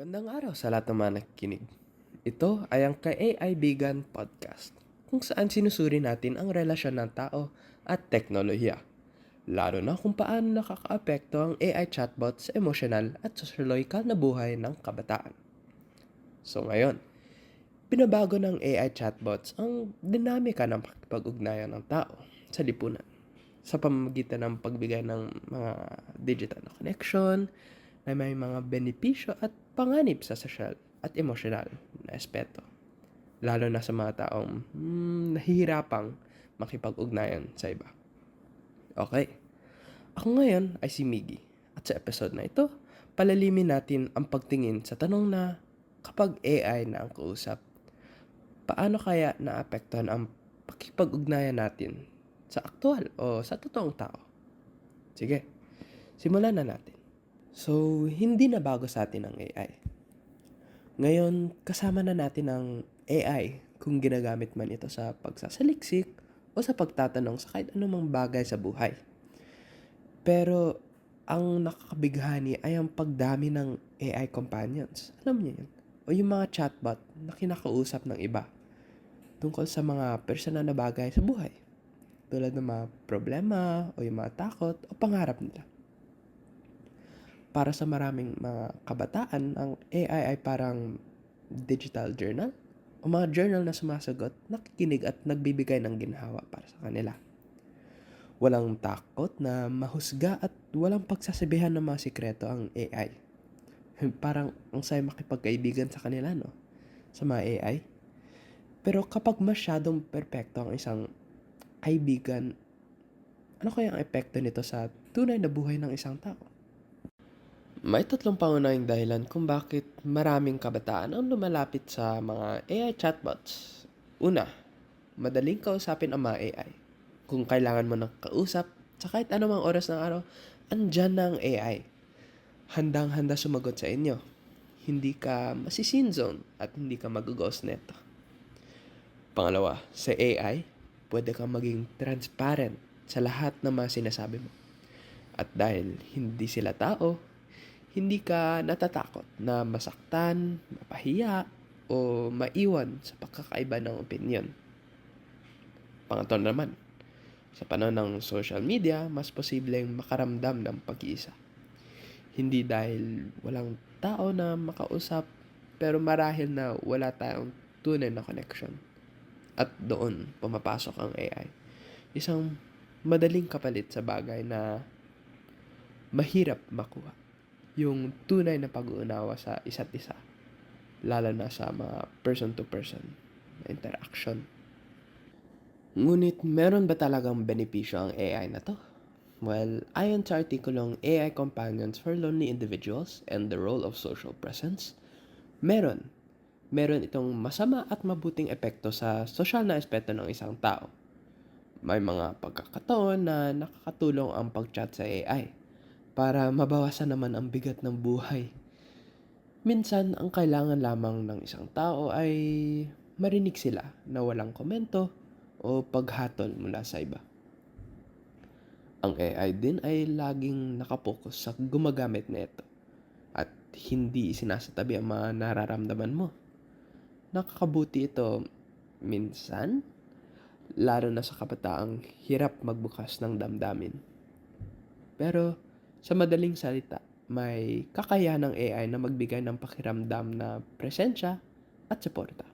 Magandang araw sa lahat ng mga nakikinig. Ito ay ang Ka-AI Vegan Podcast, kung saan sinusuri natin ang relasyon ng tao at teknolohiya, lalo na kung paano nakakaapekto ang AI chatbot sa emosyonal at sosyological na buhay ng kabataan. So ngayon, binabago ng AI chatbots ang dinamika ng pakikipag-ugnayan ng tao sa lipunan sa pamamagitan ng pagbigay ng mga digital na connection na may mga benepisyo at panganib sa sosyal at emosyonal na aspeto. Lalo na sa mga taong nahihirapang makipag-ugnayan sa iba. Okay, ako ngayon ay si Miggy at sa episode na ito, palalimin natin ang pagtingin sa tanong na kapag AI na ang kausap, paano kaya naapektuhan ang pakipag-ugnayan natin sa aktual o sa totoong tao? Sige, simulan na natin. So, hindi na bago sa atin ang AI. Ngayon, kasama na natin ang AI kung ginagamit man ito sa pagsasaliksik o sa pagtatanong sa kahit anumang bagay sa buhay. Pero, ang nakakabighani ay ang pagdami ng AI companions. Alam niyo yun? O yung mga chatbot na kinakausap ng iba tungkol sa mga personal na bagay sa buhay. Tulad ng mga problema o yung mga takot o pangarap nila. Para sa maraming mga kabataan, ang AI ay parang digital journal o mga journal na sumasagot, nakikinig at nagbibigay ng ginhawa para sa kanila. Walang takot na mahusga at walang pagsasabihan ng mga sikreto ang AI. Parang ang saya makipagkaibigan sa kanila, no? Sa mga AI. Pero kapag masyadong perpekto ang isang kaibigan, ano kaya ang epekto nito sa tunay na buhay ng isang tao? May tatlong pangunahing dahilan kung bakit maraming kabataan ang lumalapit sa mga AI chatbots. Una, madaling kausapin ang mga AI. Kung kailangan mo ng kausap, sa kahit anumang oras ng araw, andyan na ang AI. Handang-handa sumagot sa inyo. Hindi ka masisinzone at hindi ka mag-ghost neto. Pangalawa, sa AI, pwede kang maging transparent sa lahat ng mga sinasabi mo. At dahil hindi sila tao, hindi ka natatakot na masaktan, mapahiya, o maiwan sa pagkakaiba ng opinyon. Pangatlo naman, sa panahon ng social media, mas posibleng makaramdam ng pag-iisa. Hindi dahil walang tao na makausap, pero marahil na wala tayong tunay na connection. At doon pumapasok ang AI. Isang madaling kapalit sa bagay na mahirap makuha. Yung tunay na pag-uunawa sa isa't isa, lalo na sa mga person-to-person na interaction. Ngunit meron ba talagang benepisyo ang AI na to? Well, ayon sa artikulong AI Companions for Lonely Individuals and the Role of Social Presence, meron. Meron itong masama at mabuting epekto sa sosyal na aspeto ng isang tao. May mga pagkakataon na nakakatulong ang pag-chat sa AI para mabawasan naman ang bigat ng buhay. Minsan, ang kailangan lamang ng isang tao ay marinig sila na walang komento o paghatol mula sa iba. Ang AI din ay laging nakapokus sa gumagamit nito at hindi sinasatabi ang mga nararamdaman mo. Nakakabuti ito minsan, lalo na sa kabataang hirap magbukas ng damdamin. Pero sa madaling salita, may kakayahan ng AI na magbigay ng pakiramdam na presensya at suporta,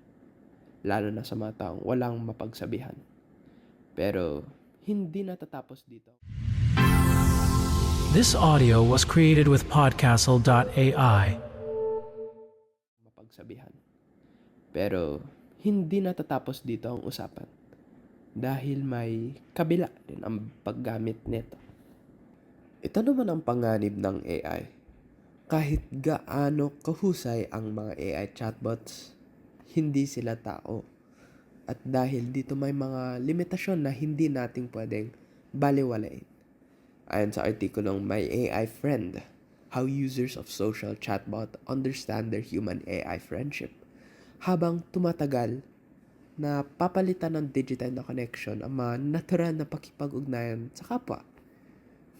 lalo na sa mga taong walang mapagsabihan. Pero hindi natatapos dito. This audio was created with Podcastle.ai. Mapagsabihan. Pero hindi natatapos dito ang usapan dahil may kabila din ang paggamit nito. Ito naman ang panganib ng AI. Kahit gaano kahusay ang mga AI chatbots, hindi sila tao. At dahil dito may mga limitasyon na hindi nating pwedeng baliwalain. Ayon sa artikulong My AI Friend, How Users of Social Chatbot Understand Their Human AI Friendship. Habang tumatagal, na papalitan ng digital na connection ang mga natural na pakipag-ugnayan sa kapwa.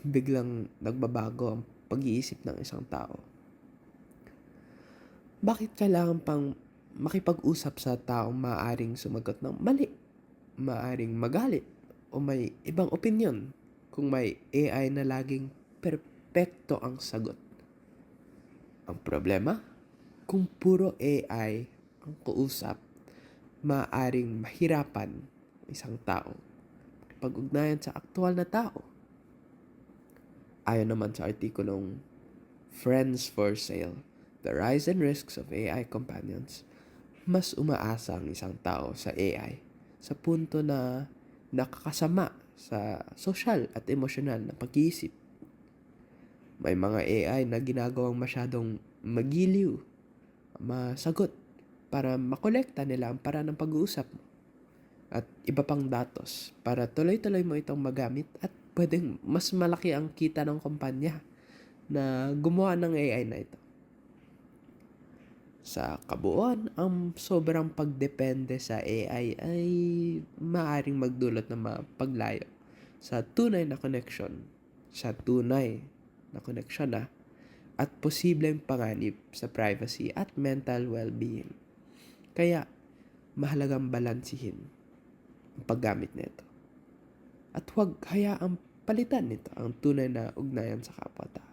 Biglang nagbabago ang pag-iisip ng isang tao. Bakit kailangan pang makipag-usap sa taong maaaring sumagot ng mali, maaaring magalit, o may ibang opinyon kung may AI na laging perpekto ang sagot? Ang problema, kung puro AI ang kausap, maaaring mahirapan ang isang tao pag-ugnayan sa aktual na tao. Ayon naman sa artikulong Friends for Sale, The Rise and Risks of AI Companions, mas umaasa ang isang tao sa AI sa punto na nakakasama sa social at emosyonal na pag-iisip. May mga AI na ginagawang masyadong magiliw, masagot para makolekta nila ang paraan ng pag-uusap mo at iba pang datos para tuloy-tuloy mo itong magamit at pwedeng mas malaki ang kita ng kumpanya na gumawa ng AI na ito. Sa kabuuan, ang sobrang pagdepende sa AI ay maaaring magdulot ng mapaglayo sa tunay na connection, at posibleng panganib sa privacy at mental well-being. Kaya, mahalagang balansihin ang paggamit nito. At huwag hayaang palitan nito ang tunay na ugnayan sa kapwa-tao.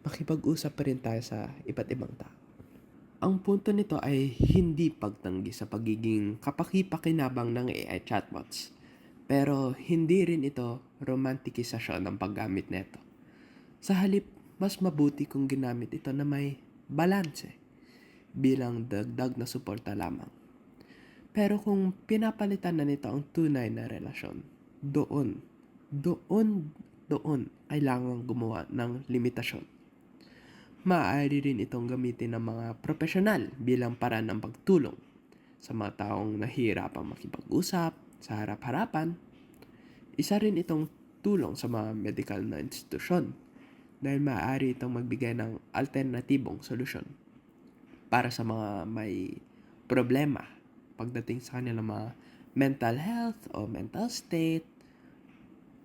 Makipag-usap pa rin tayo sa iba't ibang tao. Ang punto nito ay hindi pagtanggi sa pagiging kapaki-pakinabang ng AI chatbots. Pero hindi rin ito romantikisasyon ng paggamit nito. Sa halip, mas mabuti kung ginamit ito na may balanse bilang dagdag na suporta lamang. Pero kung pinapalitan na nito ang tunay na relasyon, doon kailangang gumawa ng limitasyon. Maaari rin itong gamitin ng mga profesional bilang paraan ng pagtulong sa mga taong nahihirapang makipag-usap sa harap-harapan. Isa rin itong tulong sa mga medical na institusyon dahil maaari itong magbigay ng alternatibong solusyon para sa mga may problema pagdating sa kanilang mga mental health o mental state.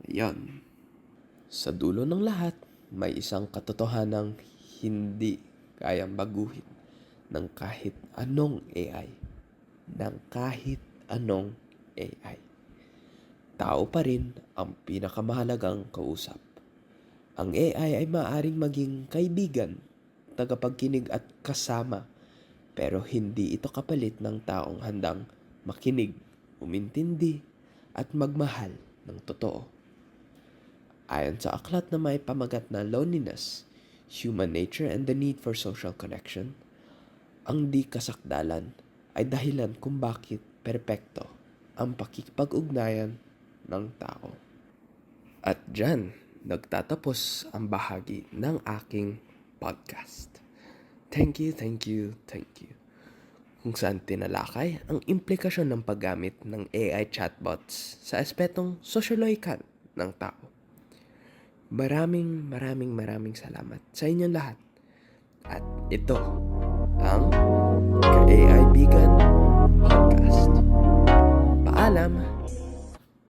Yon. Sa dulo ng lahat, may isang katotohanang hindi kayang baguhin ng kahit anong AI. Tao pa rin ang pinakamahalagang kausap. Ang AI ay maaaring maging kaibigan, tagapagkinig at kasama, pero hindi ito kapalit ng taong handang makinig, umintindi, at magmahal ng totoo. Ayon sa aklat na may pamagat na Loneliness, Human Nature and the Need for Social Connection, ang di kasakdalan ay dahilan kung bakit perpekto ang pakikipag-ugnayan ng tao. At dyan, nagtatapos ang bahagi ng aking podcast. Thank you. Kung saan tinalakay ang implikasyon ng paggamit ng AI chatbots sa aspetong sosyologikal ng tao. Maraming salamat sa inyong lahat. At ito ang Ka-AI Bigan Podcast. Paalam!